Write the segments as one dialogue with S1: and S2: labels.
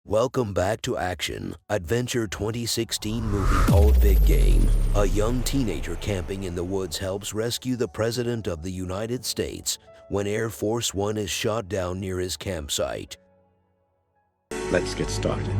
S1: Welcome back to Action Adventure 2016 movie called Big Game. A young teenager camping in the woods helps rescue the President of the United States when Air Force One is shot down near his campsite.
S2: Let's get started.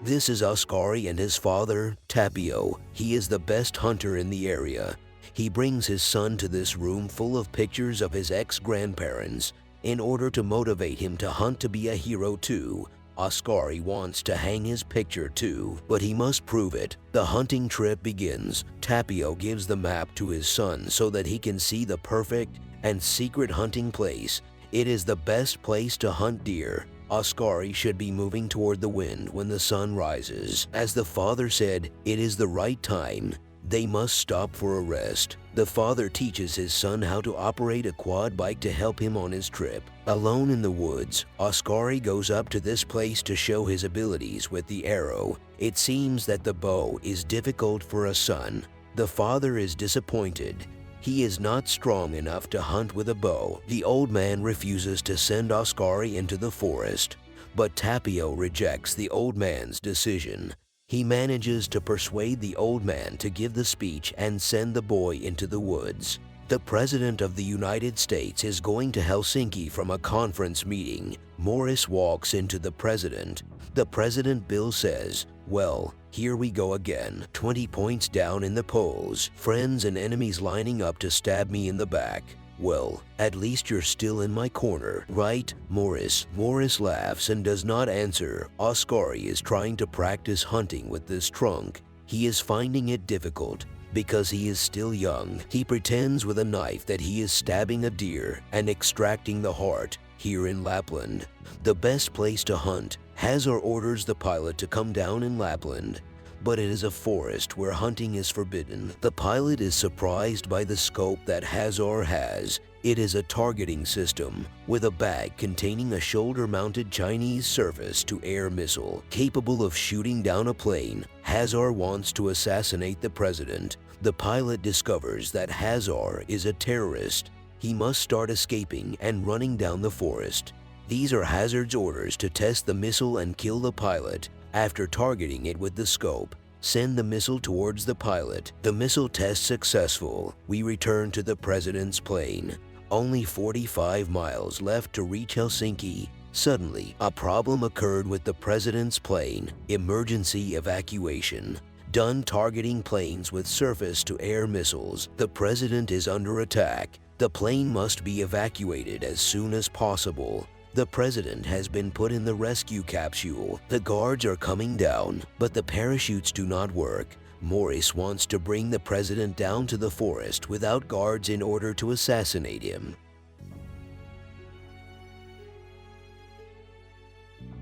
S1: This is Oskari and his father, Tapio. He is the best hunter in the area. He brings his son to this room full of pictures of his ex-grandparents in order to motivate him to hunt to be a hero too. Oskari wants to hang his picture too, but he must prove it. The hunting trip begins. Tapio gives the map to his son so that he can see the perfect and secret hunting place. It is the best place to hunt deer. Oskari should be moving toward the wind when the sun rises. As the father said, it is the right time. They must stop for a rest. The father teaches his son how to operate a quad bike to help him on his trip. Alone in the woods, Oskari goes up to this place to show his abilities with the arrow. It seems that the bow is difficult for a son. The father is disappointed. He is not strong enough to hunt with a bow. The old man refuses to send Oskari into the forest, but Tapio rejects the old man's decision. He manages to persuade the old man to give the speech and send the boy into the woods. The President of the United States is going to Helsinki from a conference meeting. Morris walks into the President. The President Bill says, "Well, here we go again. 20 points down in the polls. Friends and enemies lining up to stab me in the back. Well, at least you're still in my corner, right, Morris?" Morris laughs and does not answer. Oskari is trying to practice hunting with this trunk. He is finding it difficult because he is still young. He pretends with a knife that he is stabbing a deer and extracting the heart here in Lapland. The best place to hunt. Hazar orders the pilot to come down in Lapland, but it is a forest where hunting is forbidden. The pilot is surprised by the scope that Hazar has. It is a targeting system with a bag containing a shoulder-mounted Chinese surface-to-air missile capable of shooting down a plane. Hazar wants to assassinate the president. The pilot discovers that Hazar is a terrorist. He must start escaping and running down the forest. These are Hazard's orders to test the missile and kill the pilot. After targeting it with the scope, send the missile towards the pilot. The missile test successful. We return to the president's plane. Only 45 miles left to reach Helsinki. Suddenly, a problem occurred with the president's plane. Emergency evacuation. Done targeting planes with surface-to-air missiles. The president is under attack. The plane must be evacuated as soon as possible. The president has been put in the rescue capsule. The guards are coming down, but the parachutes do not work. Morris wants to bring the president down to the forest without guards in order to assassinate him.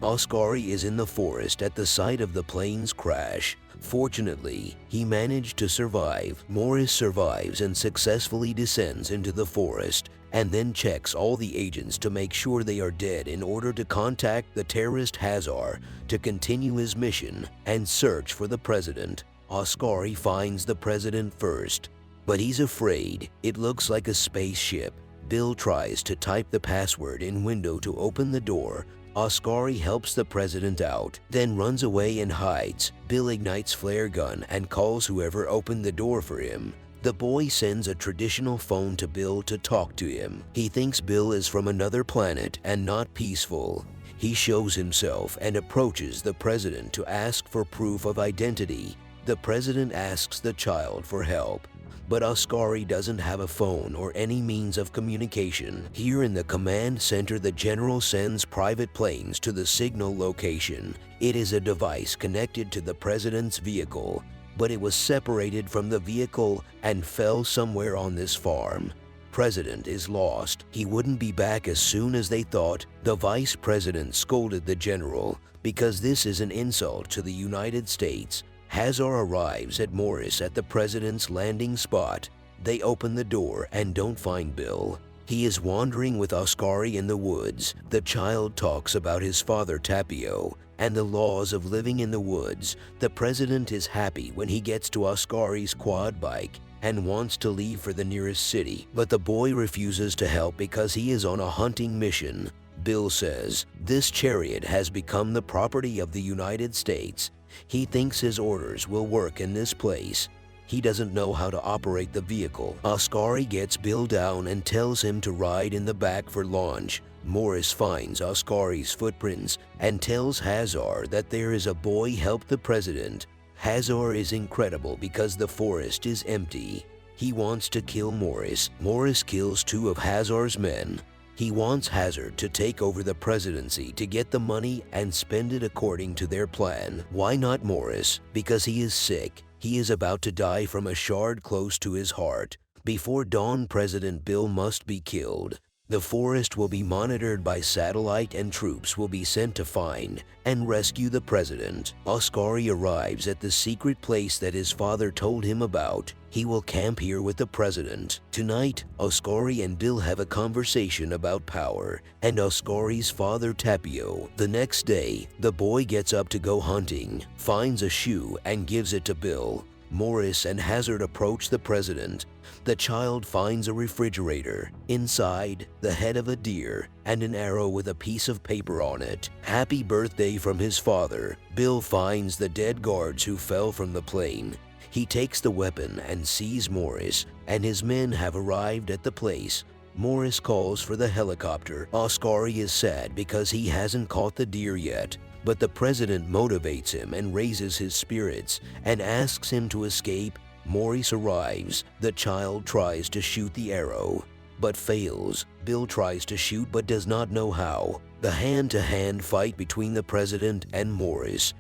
S1: Oskari is in the forest at the site of the plane's crash. Fortunately, he managed to survive. Morris survives and successfully descends into the forest, and then checks all the agents to make sure they are dead in order to contact the terrorist Hazar to continue his mission and search for the president. Oskari finds the president first, but he's afraid. It looks like a spaceship. Bill tries to type the password in window to open the door. Oskari helps the president out, then runs away and hides. Bill ignites flare gun and calls whoever opened the door for him. The boy sends a traditional phone to Bill to talk to him. He thinks Bill is from another planet and not peaceful. He shows himself and approaches the president to ask for proof of identity. The president asks the child for help, but Oskari doesn't have a phone or any means of communication. Here in the command center, the general sends private planes to the signal location. It is a device connected to the president's vehicle, but it was separated from the vehicle and fell somewhere on this farm. President is lost. He wouldn't be back as soon as they thought. The vice president scolded the general because this is an insult to the United States. Hazar arrives at Morris at the president's landing spot. They open the door and don't find Bill. He is wandering with Oskari in the woods. The child talks about his father Tapio and the laws of living in the woods. The president is happy when he gets to Oskari's quad bike and wants to leave for the nearest city, but the boy refuses to help because he is on a hunting mission. Bill says, "This chariot has become the property of the United States. He thinks his orders will work in this place. He doesn't know how to operate the vehicle." Oskari gets Bill down and tells him to ride in the back for launch. Morris finds Oskari's footprints and tells Hazar that there is a boy helped the president. Hazar is incredible because the forest is empty. He wants to kill Morris. Morris kills 2 of Hazar's men. He wants Hazard to take over the presidency to get the money and spend it according to their plan. Why not Morris? Because he is sick. He is about to die from a shard close to his heart. Before dawn, President Bill must be killed. The forest will be monitored by satellite and troops will be sent to find and rescue the president. Oskari arrives at the secret place that his father told him about. He will camp here with the president. Tonight, Oskari and Bill have a conversation about power and Oskari's father Tapio. The next day, the boy gets up to go hunting, finds a shoe and gives it to Bill. Morris and Hazard approach the president. The child finds a refrigerator. Inside, the head of a deer and an arrow with a piece of paper on it. Happy birthday from his father. Bill finds the dead guards who fell from the plane. He takes the weapon and sees Morris, and his men have arrived at the place. Morris calls for the helicopter. Oskari is sad because he hasn't caught the deer yet. But the president motivates him and raises his spirits and asks him to escape. Morris arrives. The child tries to shoot the arrow, but fails. Bill tries to shoot but does not know how. The hand-to-hand fight between the president and Morris.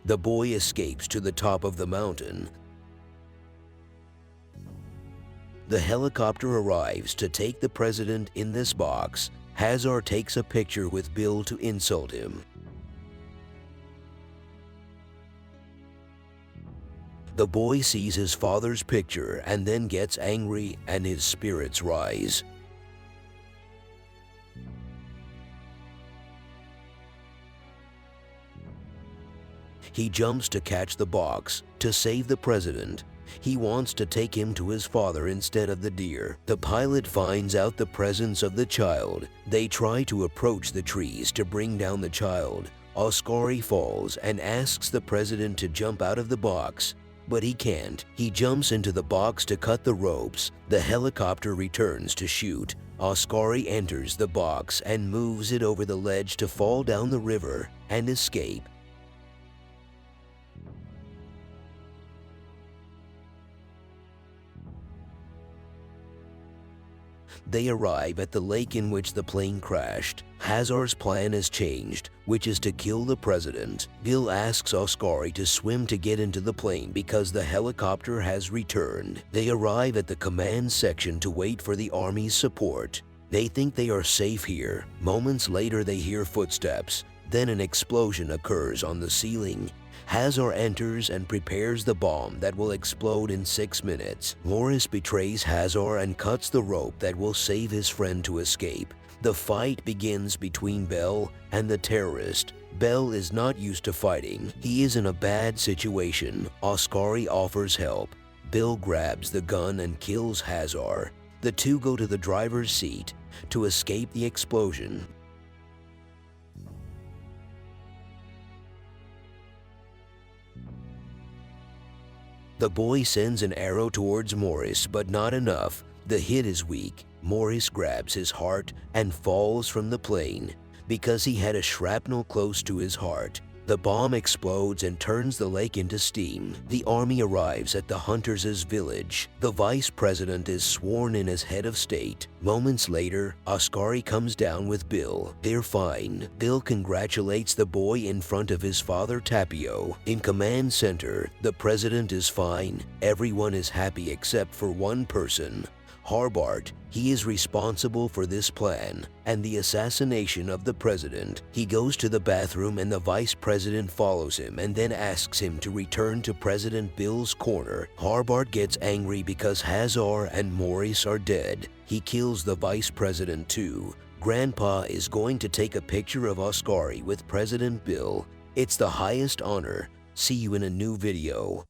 S1: The boy escapes to the top of the mountain. The helicopter arrives to take the president in this box. Hazar takes a picture with Bill to insult him. The boy sees his father's picture and then gets angry and his spirits rise. He jumps to catch the box to save the president. He wants to take him to his father instead of the deer. The pilot finds out the presence of the child. They try to approach the trees to bring down the child. Oskari falls and asks the president to jump out of the box, but he can't. He jumps into the box to cut the ropes. The helicopter returns to shoot. Oskari enters the box and moves it over the ledge to fall down the river and escape. They arrive at the lake in which the plane crashed. Hazar's plan has changed, which is to kill the president. Bill asks Oskari to swim to get into the plane because the helicopter has returned. They arrive at the command section to wait for the army's support. They think they are safe here. Moments later, they hear footsteps. Then an explosion occurs on the ceiling. Hazar enters and prepares the bomb that will explode in 6 minutes. Morris betrays Hazar and cuts the rope that will save his friend to escape. The fight begins between Bell and the terrorist. Bell is not used to fighting. He is in a bad situation. Oskari offers help. Bill grabs the gun and kills Hazar. The two go to the driver's seat to escape the explosion. The boy sends an arrow towards Morris, but not enough. The hit is weak. Morris grabs his heart and falls from the plane because he had a shrapnel close to his heart. The bomb explodes and turns the lake into steam. The army arrives at the hunters' village. The vice president is sworn in as head of state. Moments later, Oskari comes down with Bill. They're fine. Bill congratulates the boy in front of his father Tapio. In command center, the president is fine. Everyone is happy except for one person. Harbart. He is responsible for this plan and the assassination of the president. He goes to the bathroom and the vice president follows him and then asks him to return to President Bill's corner. Harbart gets angry because Hazar and Morris are dead. He kills the vice president too. Grandpa is going to take a picture of Oskari with President Bill. It's the highest honor. See you in a new video.